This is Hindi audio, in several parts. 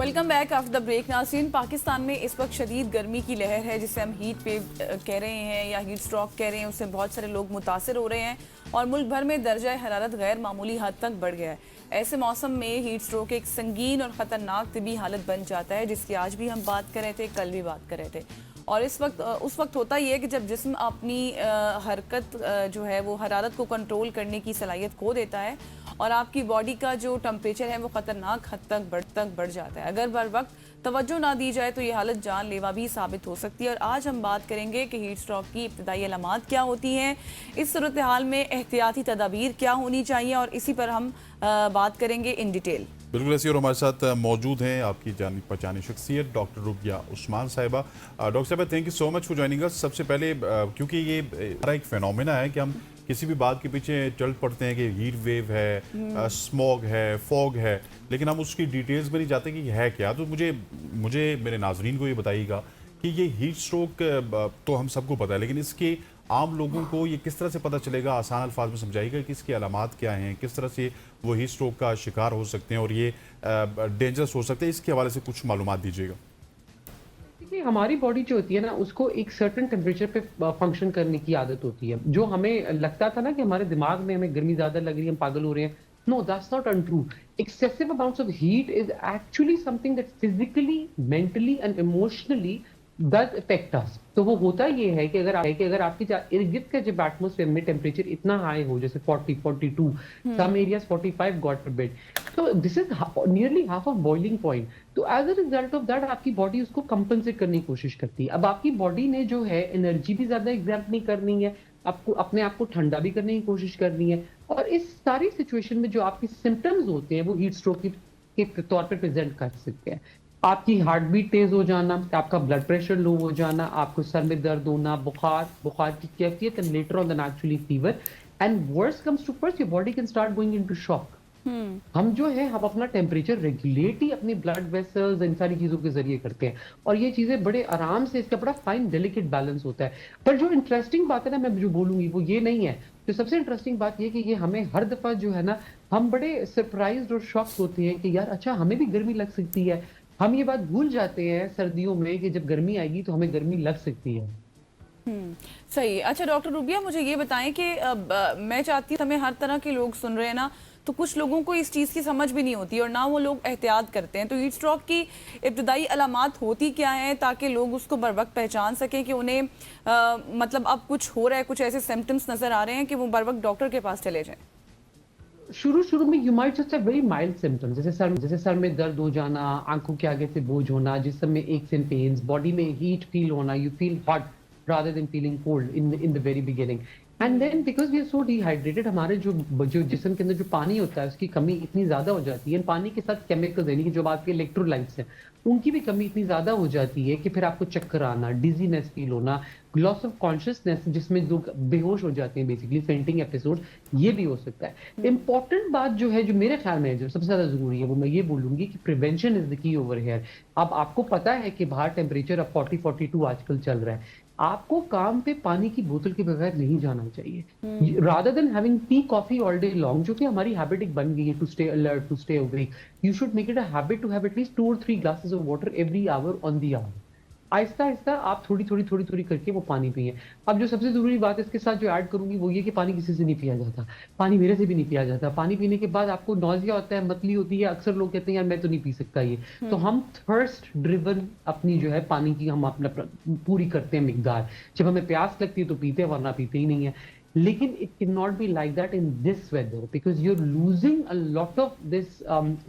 Welcome back after the break. नाज़रीन, पाकिस्तान में इस वक्त शदीद गर्मी की लहर है जिसे हम हीट वेव कह रहे हैं या हीट स्ट्रोक कह रहे हैं। उससे बहुत सारे लोग मुतासर हो रहे हैं और मुल्क भर में दर्जा हरारत गैर मामूली हद तक बढ़ गया है। ऐसे मौसम में हीट स्ट्रोक एक संगीन और ख़तरनाक तिबी हालत बन जाता है जिसकी आज भी हम बात कर रहे थे, कल भी बात कर रहे थे। और इस वक्त उस वक्त होता ही है कि जब जिस्म अपनी हरकत जो है वो हरारत को कंट्रोल करने की सलाहियत खो देता है और आपकी बॉडी का जो टेम्परेचर है वो ख़तरनाक हद तक बढ़ जाता है। अगर बर वक्त तवज्जो ना दी जाए तो ये हालत जानलेवा भी साबित हो सकती है। और आज हम बात करेंगे कि हीट स्ट्रोक की इब्तदाई अलामात क्या होती हैं, इस सूरत हाल में एहतियाती तदाबीर क्या होनी चाहिए, और इसी पर हम बात करेंगे इन डिटेल। बिल्कुल ऐसी और हमारे साथ मौजूद हैं आपकी जानी पहचानी शख्सियत डॉक्टर रुबिया उस्मान साहिबा। डॉक्टर साहिबा, thank you so much for joining us. सबसे पहले क्योंकि ये एक फेनोमेना है कि हम किसी भी बात के पीछे चल पड़ते हैं कि हीट वेव है, स्मॉग है, फॉग है, लेकिन हम उसकी डिटेल्स में नहीं जाते कि है क्या। तो मुझे मेरे नाजरीन को ये बताइएगा कि ये हीट स्ट्रोक तो हम सबको पता है, लेकिन इसके आम लोगों को ये किस तरह से पता चलेगा? आसान अल्फाज में समझाइएगा कि इसकी अलामात क्या हैं, किस तरह से वो हीट स्ट्रोक का शिकार हो सकते हैं और ये डेंजरस हो सकते हैं। इसके हवाले से कुछ मालूमात दीजिएगा। देखिए, हमारी बॉडी जो होती है ना, उसको एक सर्टेन टेम्परेचर पे फंक्शन करने की आदत होती है। जो हमें लगता था ना कि हमारे दिमाग में हमें गर्मी ज्यादा लग रही है, हम पागल हो रहे हैं, no, that's not untrue. Excessive amounts of heat is actually something that physically, mentally and emotionally does affect us. तो वो होता ये है कि अगर आपकी इर्द गिर्द का जब एटमोसफेयर में टेम्परेचर इतना हाई हो, जैसे 40, 42, सम एरियाज 45 गॉड फॉरबिड, तो this is nearly half of boiling point. तो as a result of that आपकी बॉडी उसको कंपनसेट करने की कोशिश करती है। अब आपकी बॉडी ने जो है एनर्जी भी ज्यादा एग्जैक्ट नहीं करनी है, आपको अपने आप को ठंडा भी करने की कोशिश करनी है। और इस सारी सिचुएशन में जो आपके सिम्टम्स होते हैं वो हीट स्ट्रोक के तौर पर प्रेजेंट कर सकते हैं। आपकी हार्ट बीट तेज हो जाना, आपका ब्लड प्रेशर लो हो जाना, आपको सर में दर्द होना, बुखार की कैफियत, and later on then actually fever, and worst comes to worst, your body can start going into shock. हम जो है हम अपना टेम्परेचर रेगुलेट ही अपनी ब्लड वेसल्स, इन सारी चीजों के जरिए करते हैं, और ये चीजें बड़े आराम से, इसका बड़ा फाइन डेलिकेट बैलेंस होता है। पर जो इंटरेस्टिंग बात है ना, मैं जो बोलूंगी वो ये नहीं है। तो सबसे इंटरेस्टिंग बात ये कि ये हमें हर दफा जो है ना, हम बड़े सरप्राइज और शॉक्ड होते हैं कि यार अच्छा, हमें भी गर्मी लग सकती है। हम ये बात भूल जाते हैं सर्दियों में कि जब गर्मी आएगी तो हमें गर्मी लग सकती है। सही। अच्छा डॉक्टर रुबिया, मुझे ये बताएं कि मैं चाहती हूँ, हमें हर तरह के लोग सुन रहे हैं ना, तो कुछ लोगों को इस चीज़ की समझ भी नहीं होती और ना वो लोग एहतियात करते हैं। तो हीट स्ट्रोक की इब्तदाई अलामात होती क्या है ताकि लोग उसको बर वक्त पहचान सकें कि उन्हें मतलब अब कुछ हो रहा है, कुछ ऐसे सिम्टम्स नजर आ रहे हैं कि वो बर वक्त डॉक्टर के पास चले जाएं। शुरू में you might just have very mild symptoms, जैसे सर में दर्द हो जाना, आंखों के आगे से बोझ होना, जिस्म में एक्स एंड पेन्स, बॉडी में हीट फील होना, you feel hot rather than feeling cold in the very beginning. And then because we are so dehydrated, हमारे जो जिस्म के अंदर जो पानी होता है उसकी कमी इतनी ज्यादा हो जाती है, पानी के साथ केमिकल्स यानी कि जो आपके इलेक्ट्रोलाइट्स हैं उनकी भी कमी इतनी ज्यादा हो जाती है कि फिर आपको चक्कर आना, डिजीनेस फील होना, लॉस ऑफ कॉन्शियसनेस, जिसमें लोग बेहोश हो जाते हैं, बेसिकली फेंटिंग एपिसोड, ये भी हो सकता है। इंपॉर्टेंट बात जो है, जो मेरे ख्याल में जो सबसे ज्यादा जरूरी है, वो मैं ये बोलूंगी कि prevention is the key over here. अब आपको पता है कि बाहर टेम्परेचर अब 40-42 आजकल चल रहा है, आपको काम पे पानी की बोतल के बगैर नहीं जाना चाहिए। Rather than having tea coffee all day long, जो कि हमारी हैबिट एक बन गई है to stay alert, to stay awake, you should make it a habit to have at least 2 or 3 glasses of water every hour on the hour। आहिस्ता आहिस्ता आप थोड़ी करके वो पानी पिए। अब जो सबसे जरूरी बात इसके साथ जो ऐड करूंगी वो ये कि पानी किसी से नहीं पिया जाता, पानी मेरे से भी नहीं पिया जाता। पानी पीने के बाद आपको नौजिया होता है, मतली होती है, अक्सर लोग कहते हैं यार मैं तो नहीं पी सकता ये। तो हम थर्स्ट ड्रिवन अपनी जो है पानी की हम अपना पूरी करते हैं मिकदार, जब हमें प्यास लगती है तो पीते हैं, वरना पीते ही नहीं है। लेकिन it can not be like that in this weather, because you are losing a lot of this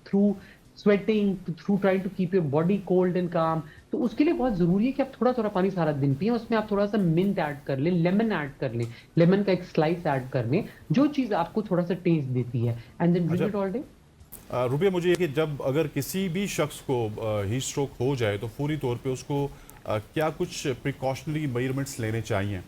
through sweating, through trying to keep your body cold and calm. तो उसके लिए बहुत जरूरी है कि आप थोड़ा थोड़ा पानी सारा दिन पिए, उसमें आप थोड़ा सा मिंट ऐड कर लें, लेमन ऐड कर लें, लेमन का एक स्लाइस ऐड कर लें, जो चीज आपको थोड़ा सा टेस्ट देती है, and then drink it all day. Rubia, मुझे ये कि जब अगर किसी भी शख्स को हीट स्ट्रोक हो जाए तो फौरी तौर पे उसको क्या कुछ प्रिकॉशनरी मेजरमेंट्स लेने चाहिए?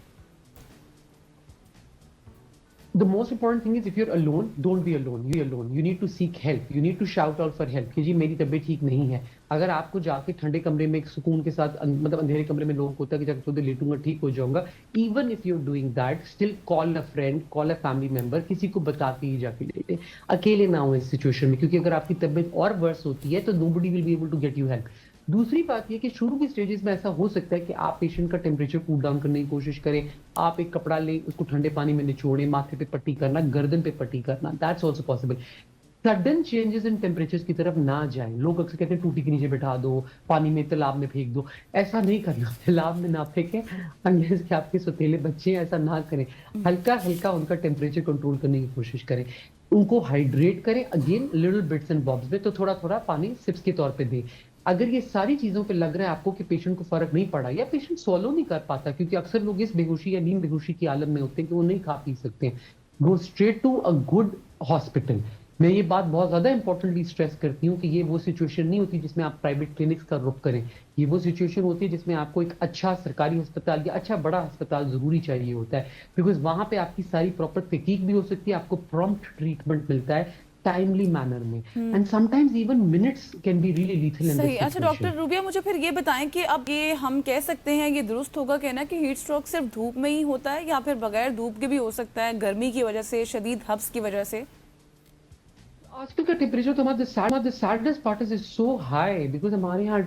The most important thing is if you're alone, don't be alone. You're alone. You need to seek help. You need to shout out for help कि जी मेरी तबीयत ठीक नहीं है. अगर आपको जाके ठंडे कमरे में एक सुकून के साथ मतलब अंधेरे कमरे में लोगों को होता है कि जाके थोड़ी देर लेटूंगा ठीक हो जाऊंगा. Even if you're doing that, still call a friend, call a family member. किसी को बता के ही जाके लेटे. अकेले ना हो इस सिचुएशन में क्योंकि अगर आपकी तबीयत और वर्स होती है तो nobody will be able to get you help. दूसरी बात ये कि शुरू की स्टेजेस में ऐसा हो सकता है कि आप पेशेंट का टेम्परेचर कूल डाउन करने की कोशिश करें. आप एक कपड़ा लें, उसको ठंडे पानी में निचोड़ें, माथे पे पट्टी करना, गर्दन पे पट्टी करना, that's also possible. Sudden changes in temperatures की तरफ ना जाएं. लोग अक्सर कहते हैं टूटी के नीचे बैठा दो, पानी में तालाब में फेंक दो. ऐसा नहीं करना. तालाब में ना फेंकें अनलेस कि आपके सौतेले बच्चे हैं, ऐसा ना करें. हल्का हल्का उनका टेम्परेचर कंट्रोल करने की कोशिश करें. उनको हाइड्रेट करें again little bits and bobs में, तो थोड़ा थोड़ा पानी सिप्स के तौर पे दें. अगर ये सारी चीजों पे लग रहा है आपको कि पेशेंट को फर्क नहीं पड़ा या पेशेंट सॉलो नहीं कर पाता क्योंकि अक्सर लोग इस बेहोशी या नींद बेहोशी की आलम में होते हैं कि वो नहीं खा पी सकते हैं, go straight to a good hospital. मैं ये बात बहुत ज्यादा इंपॉर्टेंटली स्ट्रेस करती हूँ कि ये वो सिचुएशन नहीं होती जिसमें आप प्राइवेट क्लिनिक्स का रुख करें. ये वो सिचुएशन होती है जिसमें आपको एक अच्छा सरकारी अस्पताल या अच्छा बड़ा अस्पताल जरूरी चाहिए होता है बिकॉज वहां पे आपकी सारी प्रॉपर तहकीक भी हो सकती है, आपको प्रॉम्प्ट ट्रीटमेंट मिलता है टाइमली मैनर में, and sometimes even minutes can be really lethal in this सही. अच्छा डॉक्टर रूबिया, मुझे फिर ये बताएं कि अब ये हम कह सकते हैं, ये दुरुस्त होगा कहना कि हीट स्ट्रोक सिर्फ धूप में ही होता है या फिर बगैर धूप के भी हो सकता है, गर्मी की वजह से, शदीद हब्स की वजह से? आजकल का टेम्परेचर तो हमारा saddest part is so high because हमारे यहाँ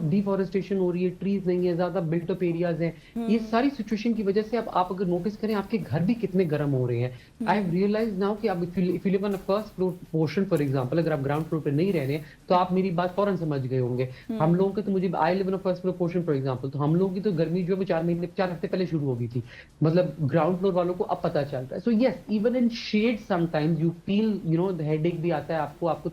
डिफॉरेस्टेशन हो रही है, ट्रीज नहीं है, ज्यादा बिल्ट अप एरियाज हैं. ये सारी सिचुएशन की वजह से अब आप अगर नोटिस करें आपके घर भी कितने गर्म हो रहे हैं. आई हैव रियलाइज नाउ कि आप if you live on a first floor portion for example, अगर आप ग्राउंड फ्लोर पे नहीं रह रहे हैं तो आप मेरी बात फौरन समझ गए होंगे. हम लोगों के तो मुझे I live on a first floor portion for example, तो हम लोगों की तो गर्मी जो है 4 हफ्ते पहले शुरू हो गई थी. मतलब ग्राउंड फ्लोर वालों को अब पता चलता है. So yes, even in shade sometimes you feel the headache भी आता है आपको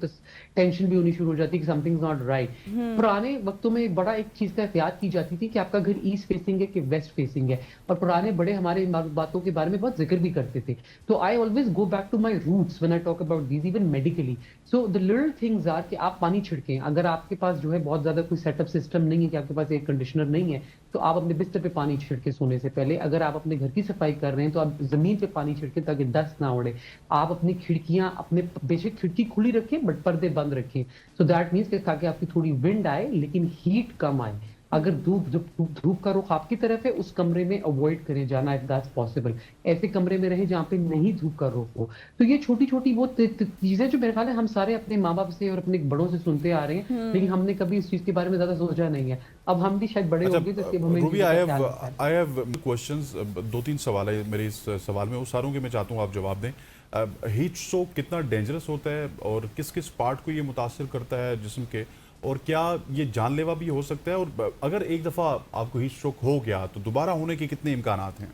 टेंशन भी होनी शुरू हो जाती है कि समथिंग इज नॉट राइट. पुराने वक्तों में बड़ा एक चीज का एहतियात की जाती थी कि आपका घर ईस्ट फेसिंग है कि वेस्ट फेसिंग है, और पुराने बड़े हमारे इन बातों के बारे में बहुत जिक्र भी करते थे. तो I always go back to my roots when I talk about these even medically. So the little things are कि आप पानी छिड़कें. अगर आपके पास जो है बहुत ज्यादा कोई सेटअप सिस्टम नहीं है कि आपके पास एयर कंडीशनर नहीं है तो आप अपने बिस्तर पे पानी छिड़के सोने से पहले. अगर आप अपने घर की सफाई कर रहे हैं तो आप जमीन पे पानी छिड़के ताकि डस्ट ना उड़े. आप अपनी खिड़कियां अपने बेशक खिड़की खुली रखें बट पर्दे बंद रखें. सो दैट मीन्स ताकि आपकी थोड़ी विंड आए लेकिन हीट कम आए. अगर धूप का रुख आपकी तरफ है उस कमरे में अवॉइड करें जाना इफ दैट्स पॉसिबल. ऐसे कमरे में रहें जहाँ पे नहीं धूप का रुख हो. तो ये छोटी छोटी वो चीजें जो मेरे ख्याल है हम सारे अपने माँ बाप से और अपने बड़ों से सुनते आ रहे हैं, लेकिन हमने कभी इस चीज के बारे में ज्यादा सोचा नहीं है. अब हम भी शायद बड़े हो गए तो इसलिए हमें रूबी, आई हैव क्वेश्चंस. 2-3 सवाल है मेरे इस सवाल में, उस सारों के मैं चाहता हूँ आप जवाब दें. हीट स्ट्रोक कितना डेंजरस होता है और किस किस पार्ट को ये मुतासर करता है जिस्म के, और क्या ये जानलेवा भी हो सकता है, और अगर एक दफ़ा आपको हीट स्ट्रोक हो गया तो दोबारा होने के कितने इम्कानात हैं?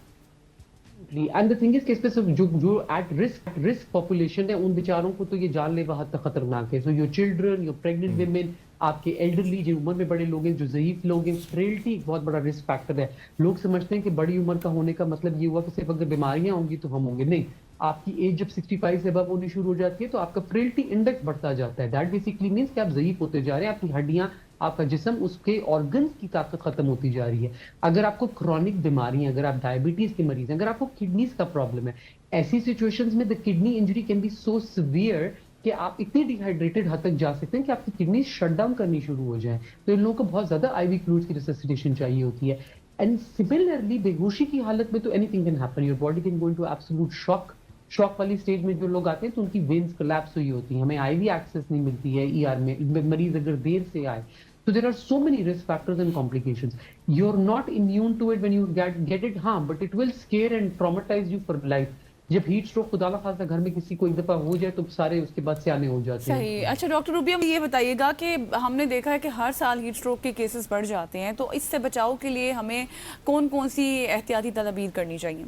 एंड द थिंग इज कि इसमें जो एट रिस्क पॉपुलेशन है उन बेचारों को तो ये जानलेवा हद तक खतरनाक है. So your children, your pregnant women, आपके एल्डरली जो उम्र में बड़े लोग हैं, जो ज़ईफ लोग हैं, फ्रेलिटी एक बहुत बड़ा रिस्क फैक्टर है. लोग समझते हैं कि बड़ी उम्र का होने का मतलब ये हुआ कि सिर्फ अगर बीमारियां होंगी तो हम होंगे. नहीं, आपकी एज जब 65 से अबव होनी शुरू हो जाती है तो आपका फ्रेलिटी इंडेक्स बढ़ता जाता है. दैट बेसिकली मीन्स कि आप ज़ईफ होते जा रहे हैं, आपकी हड्डियां, आपका जिस्म, उसके ऑर्गन्स की ताकत खत्म होती जा रही है. अगर आपको क्रॉनिक बीमारियां, अगर आप डायबिटीज के मरीज हैं, अगर आपको किडनीज का प्रॉब्लम है, ऐसी सिचुएशंस में the kidney injury can be so severe कि आप इतने डिहाइड्रेटेड हद तक जा सकते हैं कि आपकी किडनी शट डाउन करनी शुरू हो जाए. तो इन लोगों को बहुत ज्यादा आईवी फ्लूइड्स की रिससिटेशन चाहिए होती है. एंड सिमिलरली बेहोशी की हालत में तो anything can happen. Your body can go into absolute shock वाली स्टेज में जो लोग आते हैं तो उनकी वेन्स कोलैप्स हुई होती हैं, हमें आईवी एक्सेस नहीं मिलती है ईआर में, मरीज अगर देर से आए. So there are so many risk factors and complications. You're not immune to it when you get it, हाँ, but it will scare and traumatize you for life. जब हीट स्ट्रोक खुदा ना खास्ता घर में किसी को एक दफा हो जाए तो सारे उसके बाद सियाने हो जाते हैं. सही. अच्छा डॉक्टर रूबिया, ये बताइएगा कि हमने देखा है कि हर साल हीट स्ट्रोक के केसेस बढ़ जाते हैं, तो इससे बचाव के लिए हमें कौन कौन सी एहतियाती तदबीर करनी चाहिए?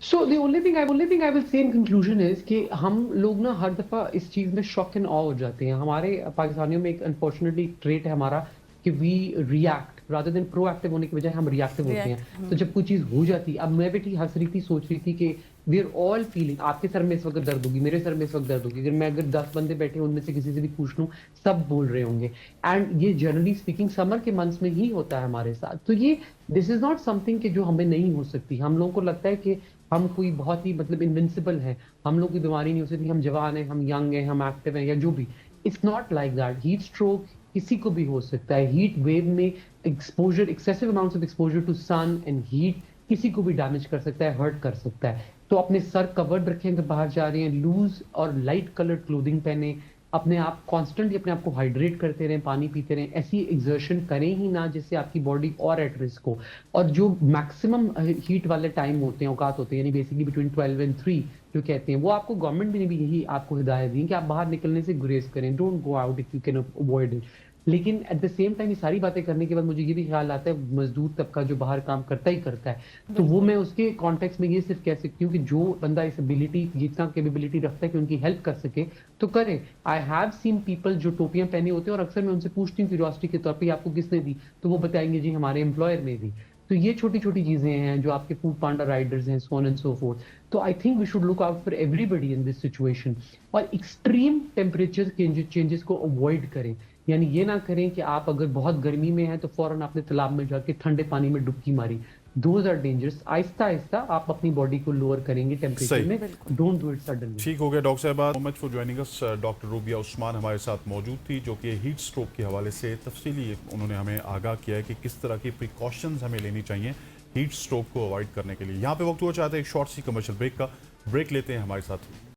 So the only thing I will say in conclusion is कि हम लोग ना हर दफा इस चीज में शॉक एंड ऑ हो जाते हैं. हमारे पाकिस्तानियों में एक अनफॉर्चुनेटली ट्रेट है हमारा कि we react. Rather than proactive होने की बजाय हम रिएक्टिव होते हैं। तो जब कोई चीज हो जाती है, अब मैं बेटी हंस रही थी, सोच रही थी कि वी आर ऑल फीलिंग, आपके सर में इस वक्त दर्द होगी, मेरे सर में इस वक्त दर्द होगी, अगर 10 बंदे बैठे उनमें से किसी से भी पूछ लूं, सब बोल रहे होंगे। एंड ये जनरली स्पीकिंग समर के मंथ्स में ही होता है हमारे साथ। तो ये दिस इज नॉट समथिंग कि जो हमें नहीं हो सकती। हम लोगों को लगता है कि हम कोई बहुत ही मतलब इनविंसिबल है, हम लोग की बीमारी नहीं हो सकती, हम जवान हैं, हम यंग हैं, हम एक्टिव हैं या जो भी। It's not like that. Heat stroke किसी को भी हो सकता है। हीट वेव में exposure, excessive amounts of exposure to sun and heat किसी को भी डैमेज कर सकता है, हर्ट कर सकता है। तो अपने सर कवर्ड रखें अगर बाहर जा रहे हैं, लूज और लाइट कलर्ड क्लोथिंग पहने, अपने आप कॉन्स्टेंटली अपने आप को हाइड्रेट करते रहें, पानी पीते रहें। ऐसी एक्सर्शन करें ही ना जिससे आपकी बॉडी और एट रिस्क हो। और जो मैक्सिमम हीट वाले टाइम होते हैं, औकात होते हैं, यानी बेसिकली बिटवीन 12 एंड 3 जो कहते हैं, वो आपको गवर्नमेंट ने भी यही आपको हिदायत दी कि आप बाहर निकलने से गुरेज करें, don't go out if you can avoid it. लेकिन एट द सेम टाइम ये सारी बातें करने के बाद मुझे ये भी ख्याल आता है मजदूर तबका जो बाहर काम करता ही करता है, तो वो मैं उसके कॉन्टेक्स्ट में ये सिर्फ कह सकती हूँ कि जो बंदा इस एबिलिटी, जितना कैपेबिलिटी रखता है कि उनकी हेल्प कर सके तो करें। आई हैव सीन पीपल जो टोपियां पहने होते हैं और अक्सर मैं उनसे पूछती हूँ क्यूरियोसिटी के तौर पर आपको किसने दी, तो वो बताएंगे जी हमारे एम्प्लॉयर ने दी। तो ये छोटी छोटी चीजें हैं जो आपके फूड पांडा राइडर्स हैं, so on and so forth. तो I think we should look out for everybody in this situation. और एक्सट्रीम टेम्परेचर चेंजेस को अवॉइड करें, यानी ये ना करें कि आप अगर बहुत गर्मी में हैं तो फौरन आपने तालाब में जाके ठंडे पानी में डुबकी मारी। Those are dangerous. आहिस्ता आहिस्ता आप अपनी बॉडी को लोअर करेंगे टेम्परेचर में, डोंट डू इट सडनली। ठीक हो गया डॉक्टर साहब, so much for joining us. Doctor rubia Usman हमारे साथ मौजूद थी, जो कि हीट स्ट्रोक के हवाले से तफसीली उन्होंने हमें आगाह किया है कि किस तरह की प्रिकॉशंस हमें लेनी चाहिए हीट स्ट्रोक को अवॉइड करने के लिए। यहाँ पे वक्त हुआ चाहते हैं एक शॉर्ट सी कमर्शियल ब्रेक का। ब्रेक लेते हैं, हमारे साथ